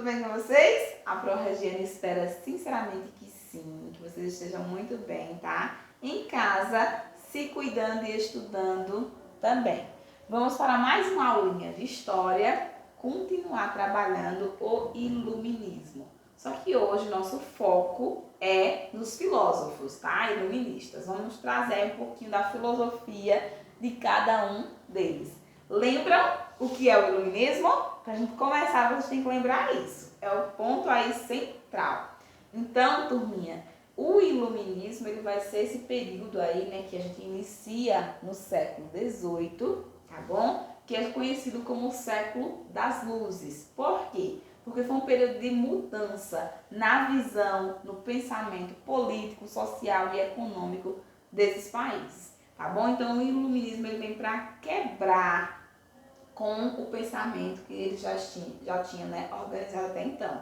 tudo bem com vocês? A Pro Regiane espera sinceramente que sim, que vocês estejam muito bem, tá? Em casa, se cuidando e estudando também. Vamos para mais uma aulinha de história, continuar trabalhando o iluminismo. Só que hoje nosso foco é nos filósofos, tá? Iluministas. Vamos trazer um pouquinho da filosofia de cada um deles. Lembram o que é o iluminismo? Para a gente começar, você tem que lembrar isso. É o ponto aí central. Então, turminha, o iluminismo ele vai ser esse período aí, né, que a gente inicia no século XVIII, tá bom? Que é conhecido como o século das luzes. Por quê? Porque foi um período de mudança na visão, no pensamento político, social e econômico desses países, tá bom? Então, o iluminismo ele vem para quebrar com o pensamento que ele já tinha, né, organizado até então.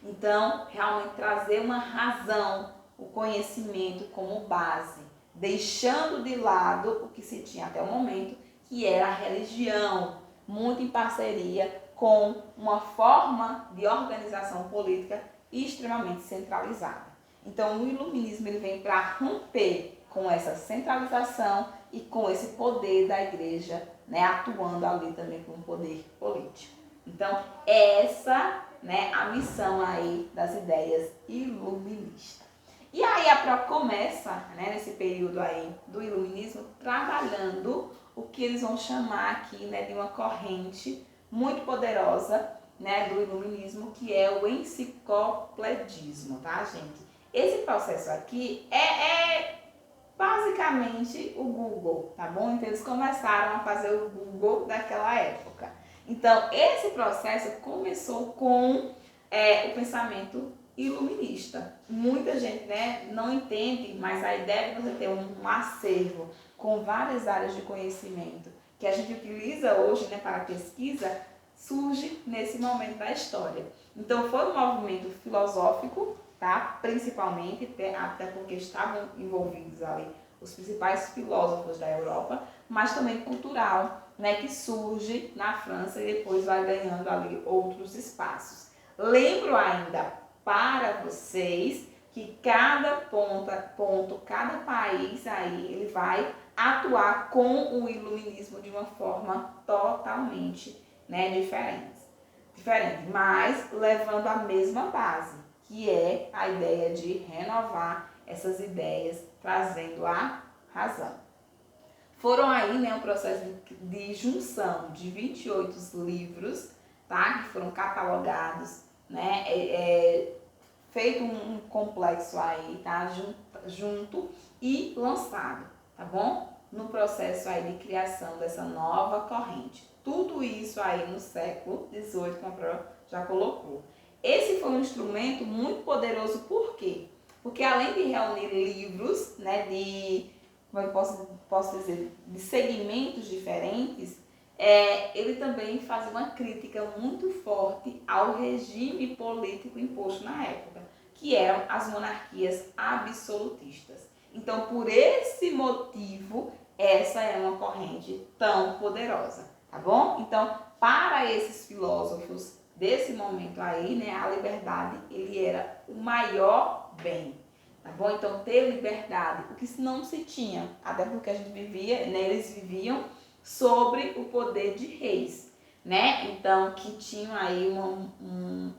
Então, realmente trazer uma razão, o conhecimento como base, deixando de lado o que se tinha até o momento, que era a religião, muito em parceria com uma forma de organização política extremamente centralizada. Então, o iluminismo ele vem para romper com essa centralização e com esse poder da igreja, né, atuando ali também como poder político. Então, essa, né, a missão aí das ideias iluministas. E aí a Pro começa, né, nesse período aí do iluminismo, trabalhando o que eles vão chamar aqui, né, de uma corrente muito poderosa, né, do iluminismo, que é o enciclopedismo, tá, gente? Esse processo aqui é basicamente o Google, tá bom? Então eles começaram a fazer o Google daquela época. Então esse processo começou com o pensamento iluminista. Muita gente, né, não entende, mas a ideia de você ter um acervo com várias áreas de conhecimento que a gente utiliza hoje, né, para pesquisa, surge nesse momento da história. Então foi um movimento filosófico, tá? Principalmente, até porque estavam envolvidos ali os principais filósofos da Europa, mas também cultural, né, que surge na França e depois vai ganhando ali outros espaços. Lembro ainda para vocês que cada ponto, cada país aí, ele vai atuar com o iluminismo de uma forma totalmente, né, diferente, mas levando a mesma base, que é a ideia de renovar essas ideias, trazendo a razão. Foram aí, né, um processo de junção de 28 livros, tá, que foram catalogados, né, feito um complexo aí, tá, junto e lançado, tá bom? No processo aí de criação dessa nova corrente. Tudo isso aí no século XVIII, como a Pro já colocou. Esse foi um instrumento muito poderoso, por quê? Porque além de reunir livros, né, como eu posso dizer, de segmentos diferentes, ele também fazia uma crítica muito forte ao regime político imposto na época, que eram as monarquias absolutistas. Então, por esse motivo, essa é uma corrente tão poderosa, tá bom? Então, para esses filósofos desse momento aí, né, a liberdade, ele era o maior bem, tá bom? Então, ter liberdade, o que não se tinha, até porque a gente vivia, né, eles viviam sobre o poder de reis, né? Então, que tinham aí um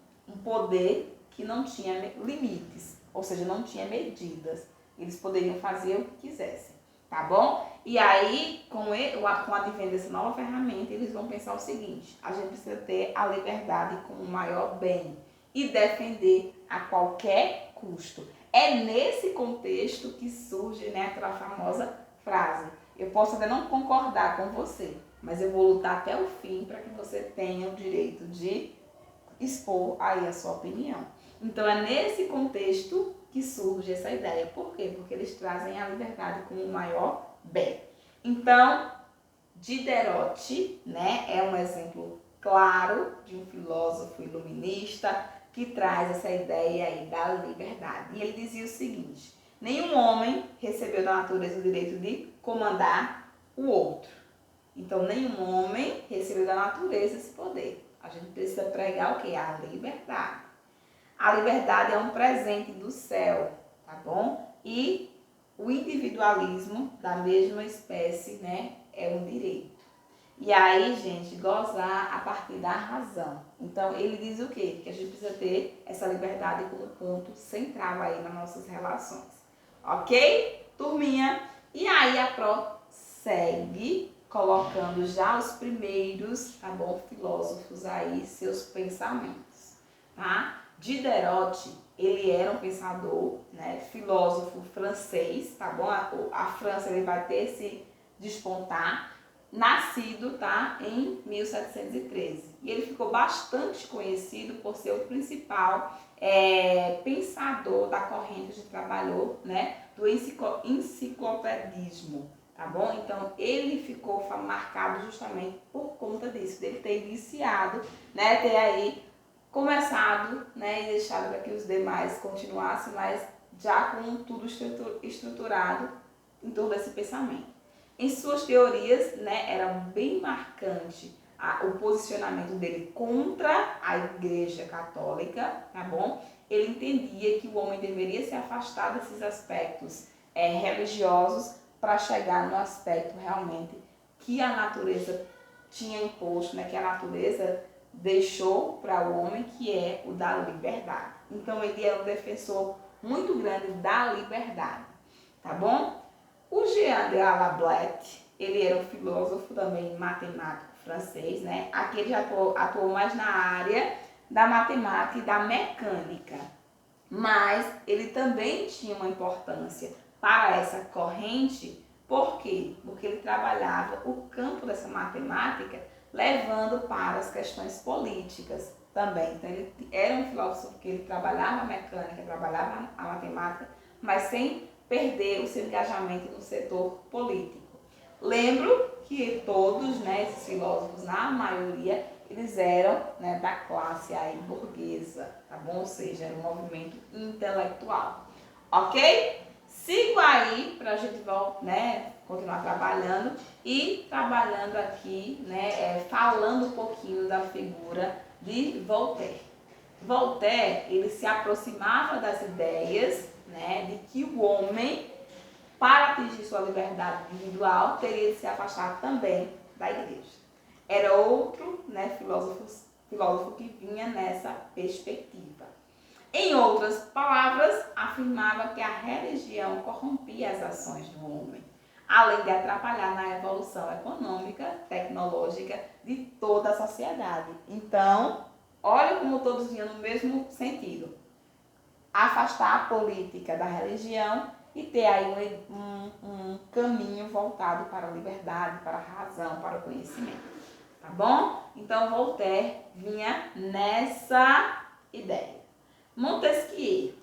poder que não tinha limites, ou seja, não tinha medidas. Eles poderiam fazer o que quisessem, tá bom? E aí, com o advento dessa nova ferramenta, eles vão pensar o seguinte: a gente precisa ter a liberdade como o maior bem e defender a qualquer custo. É nesse contexto que surge, né, aquela famosa frase: eu posso até não concordar com você, mas eu vou lutar até o fim para que você tenha o direito de expor aí a sua opinião. Então é nesse contexto que surge essa ideia. Por quê? Porque eles trazem a liberdade como o maior bem. Então, Diderot, né, é um exemplo claro de um filósofo iluminista que traz essa ideia aí da liberdade. E ele dizia o seguinte: nenhum homem recebeu da natureza o direito de comandar o outro. Então, nenhum homem recebeu da natureza esse poder. A gente precisa pregar o quê? A liberdade. A liberdade é um presente do céu, tá bom? E o individualismo da mesma espécie, né, é um direito. E aí, gente, gozar a partir da razão. Então, ele diz o quê? Que a gente precisa ter essa liberdade como ponto central aí nas nossas relações. Ok? Turminha? E aí, a prossegue colocando já os primeiros, tá bom, filósofos aí, seus pensamentos, tá? Diderot, ele era um pensador, né, filósofo francês, tá bom? A França, ele vai ter esse despontar, nascido, tá, em 1713. E ele ficou bastante conhecido por ser o principal pensador da corrente que a gente trabalhou, né, do enciclopedismo, tá bom? Então, ele ficou marcado justamente por conta disso, dele ter iniciado, né, ter aí começado, né, e deixado para que os demais continuassem, mas já com tudo estruturado em torno desse pensamento. Em suas teorias, né, era bem marcante o posicionamento dele contra a Igreja Católica, tá bom? Ele entendia que o homem deveria se afastar desses aspectos religiosos para chegar no aspecto realmente que a natureza tinha imposto, né, que a natureza deixou para o homem, que é o da liberdade. Então, ele é um defensor muito grande da liberdade, tá bom? O Jean de Alablet, ele era um filósofo também matemático francês, né? Aqui ele já atuou mais na área da matemática e da mecânica, mas ele também tinha uma importância para essa corrente. Por quê? Porque ele trabalhava o campo dessa matemática levando para as questões políticas também. Então, ele era um filósofo que ele trabalhava a mecânica, trabalhava a matemática, mas sem perder o seu engajamento no setor político. Lembro que todos, né, esses filósofos, na maioria, eles eram, né, da classe aí burguesa, tá bom? Ou seja, era um movimento intelectual. Ok? Sigo aí para a gente, né, continuar trabalhando e trabalhando aqui, né, falando um pouquinho da figura de Voltaire. Voltaire, ele se aproximava das ideias, né, de que o homem, para atingir sua liberdade individual, teria de se afastar também da igreja. Era outro, né, filósofo que vinha nessa perspectiva. Em outras palavras, afirmava que a religião corrompia as ações do homem, além de atrapalhar na evolução econômica, tecnológica de toda a sociedade. Então, olha como todos vinham no mesmo sentido. Afastar a política da religião e ter aí um caminho voltado para a liberdade, para a razão, para o conhecimento. Tá bom? Então, Voltaire vinha nessa ideia. Montesquieu,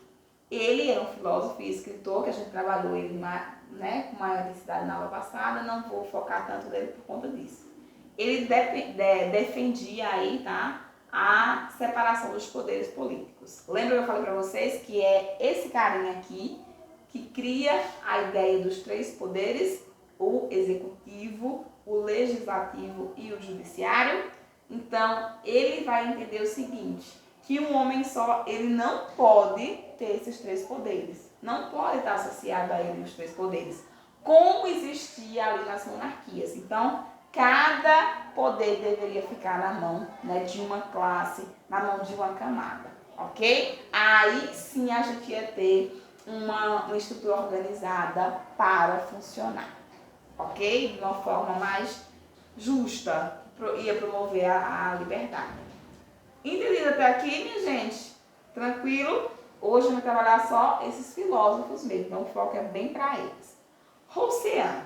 ele era um filósofo e escritor que a gente trabalhou ele, né, com maior intensidade na aula passada, não vou focar tanto nele por conta disso. Ele defendia aí, tá, a separação dos poderes políticos. Lembra que eu falei para vocês que é esse carinha aqui que cria a ideia dos três poderes, o executivo, o legislativo e o judiciário? Então, ele vai entender o seguinte, que um homem só, ele não pode ter esses três poderes. Não pode estar associado a ele os três poderes. Como existia ali nas monarquias. Então, cada poder deveria ficar na mão, né, de uma classe, na mão de uma camada. Ok? Aí sim a gente ia ter uma estrutura organizada para funcionar. Ok? De uma forma mais justa, ia promover a liberdade. Entendido até aqui, minha gente? Tranquilo? Hoje eu vou trabalhar só esses filósofos mesmo, então o foco é bem para eles. Rousseau.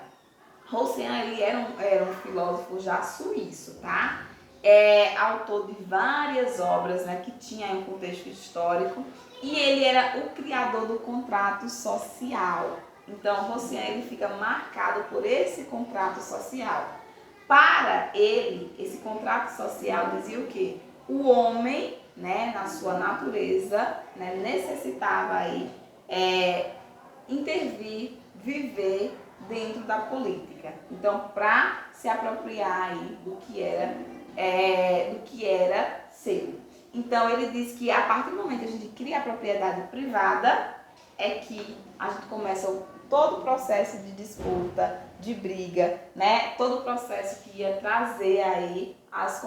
Rousseau, ele era um filósofo já suíço, tá? É autor de várias obras, né, que tinha um contexto histórico, e ele era o criador do contrato social. Então, Rousseau, ele fica marcado por esse contrato social. Para ele, esse contrato social dizia o quê? O homem, né, na sua natureza, né, necessitava aí intervir, viver dentro da política. Então, para se apropriar aí do que era Então, ele diz que a partir do momento que a gente cria a propriedade privada, é que a gente começa todo o processo de disputa, de briga, né? Todo o processo que ia trazer aí as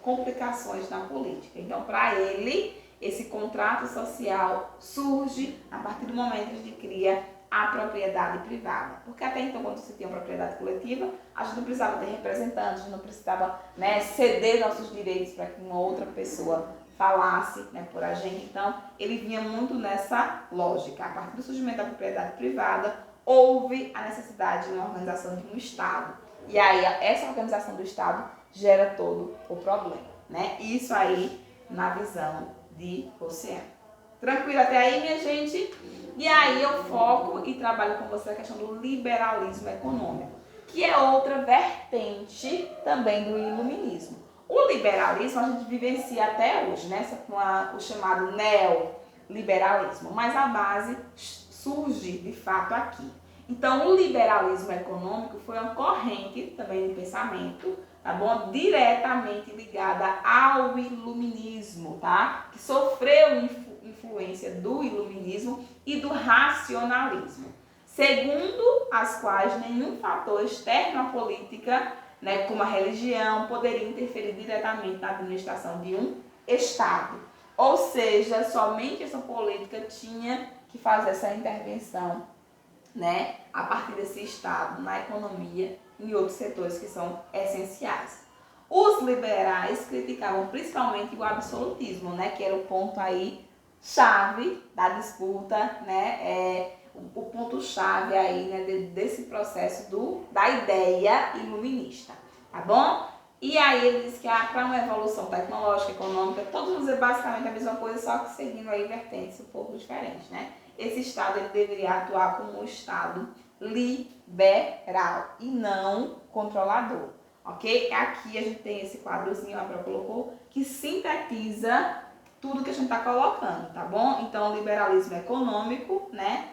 complicações na política. Então, para ele, esse contrato social surge a partir do momento que a gente cria a propriedade privada. Porque até então, quando você tinha uma propriedade coletiva, a gente não precisava ter representantes, a gente não precisava, né, ceder nossos direitos para que uma outra pessoa falasse, né, por a gente. Então, ele vinha muito nessa lógica. A partir do surgimento da propriedade privada, houve a necessidade de uma organização de um Estado. E aí, essa organização do Estado gera todo o problema, né? Isso aí na visão de Rousseau. Tranquilo até aí, minha gente? E aí eu foco e trabalho com você a questão do liberalismo econômico, que é outra vertente também do iluminismo. O liberalismo a gente vivencia até hoje, né? Com o chamado neoliberalismo, mas a base surge de fato aqui. Então, o liberalismo econômico foi uma corrente também de pensamento, tá bom? Diretamente ligada ao iluminismo, tá? Que sofreu influência do iluminismo e do racionalismo, segundo as quais nenhum fator externo à política, né, como a religião, poderia interferir diretamente na administração de um Estado. Ou seja, somente essa política tinha que fazer essa intervenção, né, a partir desse Estado, na economia e em outros setores que são essenciais. Os liberais criticavam principalmente o absolutismo, né, que era o ponto aí chave da disputa, né, o ponto-chave aí, né, desse processo da ideia iluminista, tá bom? E aí ele diz que para uma evolução tecnológica, econômica, todos vão dizer basicamente a mesma coisa, só que seguindo aí vertentes um pouco diferentes, né? Esse Estado ele deveria atuar como um Estado liberal e não controlador, ok? Aqui a gente tem esse quadrozinho, a Pro colocou, que sintetiza tudo que a gente está colocando, tá bom? Então, o liberalismo econômico, né?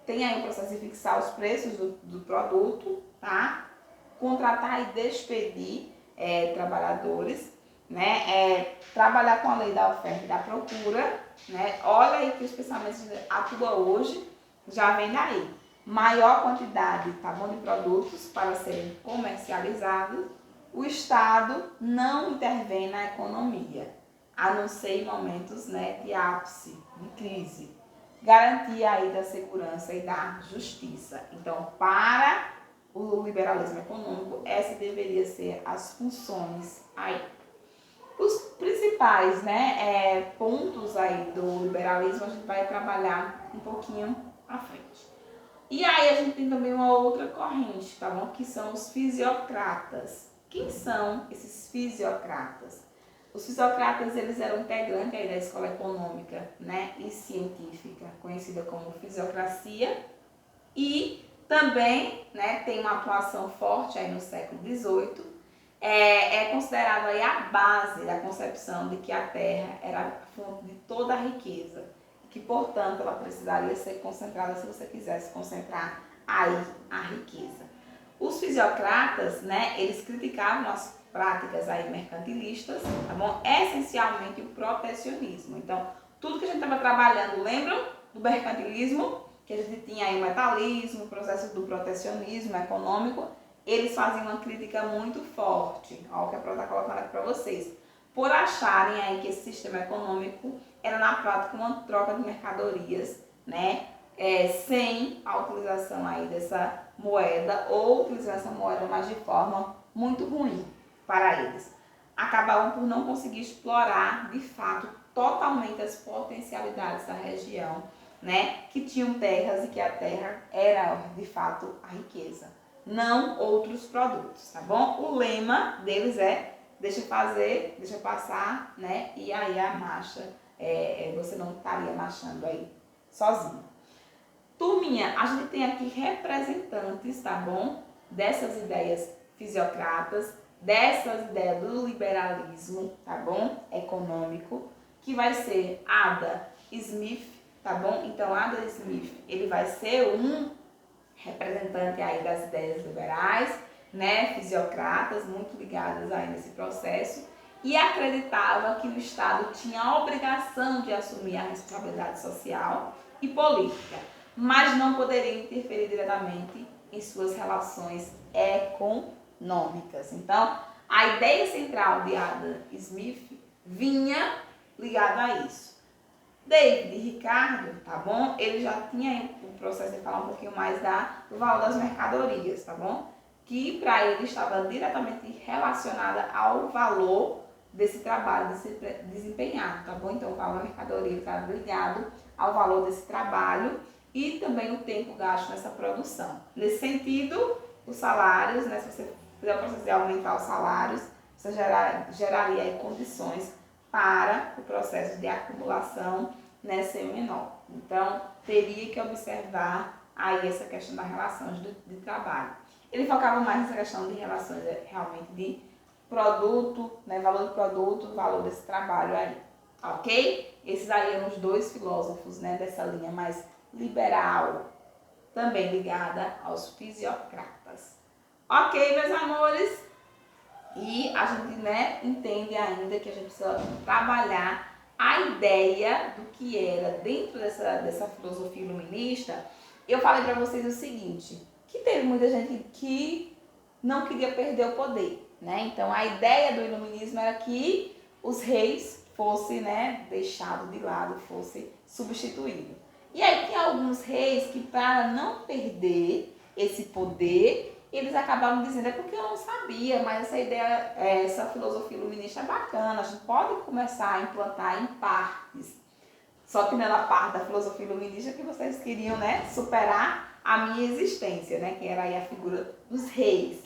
Tem aí o processo de fixar os preços do produto, tá? Contratar e despedir trabalhadores, né? Trabalhar com a lei da oferta e da procura, né? Olha aí que os pensamentos atuam hoje, já vem daí. Maior quantidade, tá bom, de produtos para serem comercializados. O Estado não intervém na economia, a não ser em momentos, né, de ápice, de crise. Garantia aí da segurança e da justiça. Então, para o liberalismo econômico, essa deveria ser as funções aí. Os principais, né, pontos aí do liberalismo a gente vai trabalhar um pouquinho à frente. E aí a gente tem também uma outra corrente, tá bom? Que são os fisiocratas. Quem são esses fisiocratas? Os fisiocratas, eles eram integrantes aí da escola econômica, né, e científica, conhecida como fisiocracia, e também, né, tem uma atuação forte aí no século XVIII. É considerado aí a base da concepção de que a terra era a fonte de toda a riqueza, e que, portanto, ela precisaria ser concentrada se você quisesse concentrar aí a riqueza. Os fisiocratas, né, eles criticavam as práticas aí mercantilistas, tá bom? Essencialmente o protecionismo. Então, tudo que a gente estava trabalhando, lembram do mercantilismo? Que a gente tinha aí o metalismo, o processo do protecionismo econômico, eles faziam uma crítica muito forte, ó, o que a Pro está colocando aqui para vocês, por acharem aí que esse sistema econômico era na prática uma troca de mercadorias, né, sem a utilização aí dessa moeda, ou utilizando essa moeda, mas de forma muito ruim para eles. Acabavam por não conseguir explorar, de fato, totalmente as potencialidades da região, né, que tinham terras e que a terra era, de fato, a riqueza, não outros produtos, tá bom? O lema deles é deixa fazer, deixa passar, né, e aí a marcha, você não estaria marchando aí sozinho. Turminha, a gente tem aqui representantes, tá bom, dessas ideias fisiocratas, dessas ideias do liberalismo, tá bom, econômico, que vai ser Adam Smith, tá bom? Então, Adam Smith, ele vai ser um representante aí das ideias liberais, né, fisiocratas, muito ligadas aí nesse processo. e acreditava que o Estado tinha a obrigação de assumir a responsabilidade social e política, mas não poderia interferir diretamente em suas relações econômicas. Então, a ideia central de Adam Smith vinha ligada a isso. David Ricardo, tá bom? Ele já tinha o processo de falar um pouquinho mais do valor das mercadorias, tá bom? Que para ele estava diretamente relacionada ao valor desse trabalho desempenhado, tá bom? Então, o valor da mercadoria está ligado ao valor desse trabalho e também o tempo gasto nessa produção. Nesse sentido, os salários, né, se você fizer o processo de aumentar os salários, você geraria aí condições para o processo de acumulação, né, ser menor. Então, teria que observar aí essa questão das relações de trabalho. Ele focava mais nessa questão de relações realmente de produto, né, valor do produto, valor desse trabalho aí, ok? Esses aí eram os dois filósofos, né, dessa linha mais liberal, também ligada aos fisiocratas. Ok, meus amores? E a gente, né, entende ainda que a gente precisa trabalhar a ideia do que era dentro dessa filosofia iluminista. Eu falei para vocês o seguinte, que teve muita gente que não queria perder o poder, né? Então a ideia do iluminismo era que os reis fossem, né, deixados de lado, fossem substituídos. E aí tinha alguns reis que, para não perder esse poder, eles acabavam dizendo, é porque eu não sabia, mas essa ideia, essa filosofia iluminista é bacana, a gente pode começar a implantar em partes. Só que não era a parte da filosofia iluminista que vocês queriam, né, superar a minha existência, né, que era aí a figura dos reis.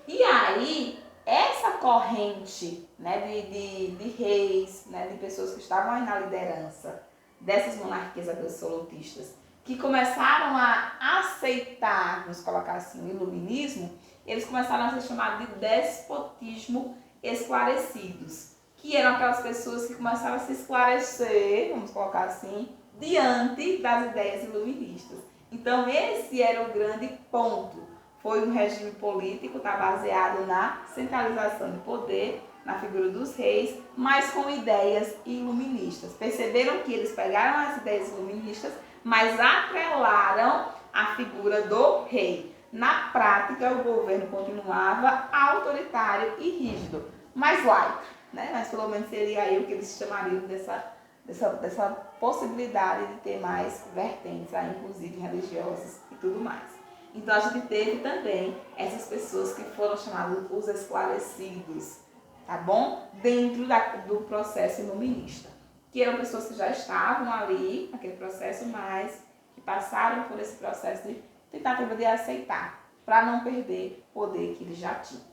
E aí, essa corrente, né, de reis, né, de pessoas que estavam aí na liderança dessas monarquias absolutistas, que começaram a aceitar, vamos colocar assim, o iluminismo, eles começaram a ser chamados de despotismo esclarecidos, que eram aquelas pessoas que começaram a se esclarecer, vamos colocar assim, diante das ideias iluministas. Então esse era o grande ponto. Foi um regime político, está baseado na centralização do poder, na figura dos reis, mas com ideias iluministas. Perceberam que eles pegaram as ideias iluministas, mas atrelaram a figura do rei. Na prática, o governo continuava autoritário e rígido, mas laico, né? Mas pelo menos seria aí o que eles chamariam dessa possibilidade de ter mais vertentes, inclusive religiosas e tudo mais. Então a gente teve também essas pessoas que foram chamadas os esclarecidos, tá bom? Dentro do processo iluminista, que eram pessoas que já estavam ali naquele processo, mas que passaram por esse processo de tentativa de aceitar, para não perder o poder que eles já tinham.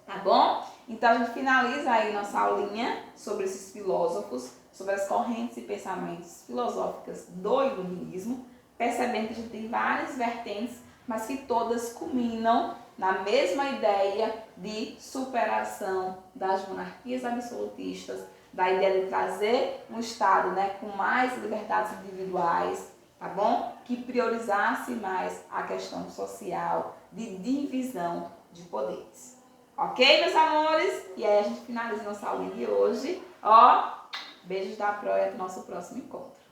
Tá bom? Então a gente finaliza aí nossa aulinha sobre esses filósofos, sobre as correntes e pensamentos filosóficas do iluminismo, percebendo que a gente tem várias vertentes, mas que todas culminam na mesma ideia de superação das monarquias absolutistas, da ideia de trazer um Estado, né, com mais liberdades individuais, tá bom? Que priorizasse mais a questão social de divisão de poderes. Ok, meus amores? E aí a gente finaliza nossa aulinha de hoje. Ó, beijos da Pro e até o nosso próximo encontro.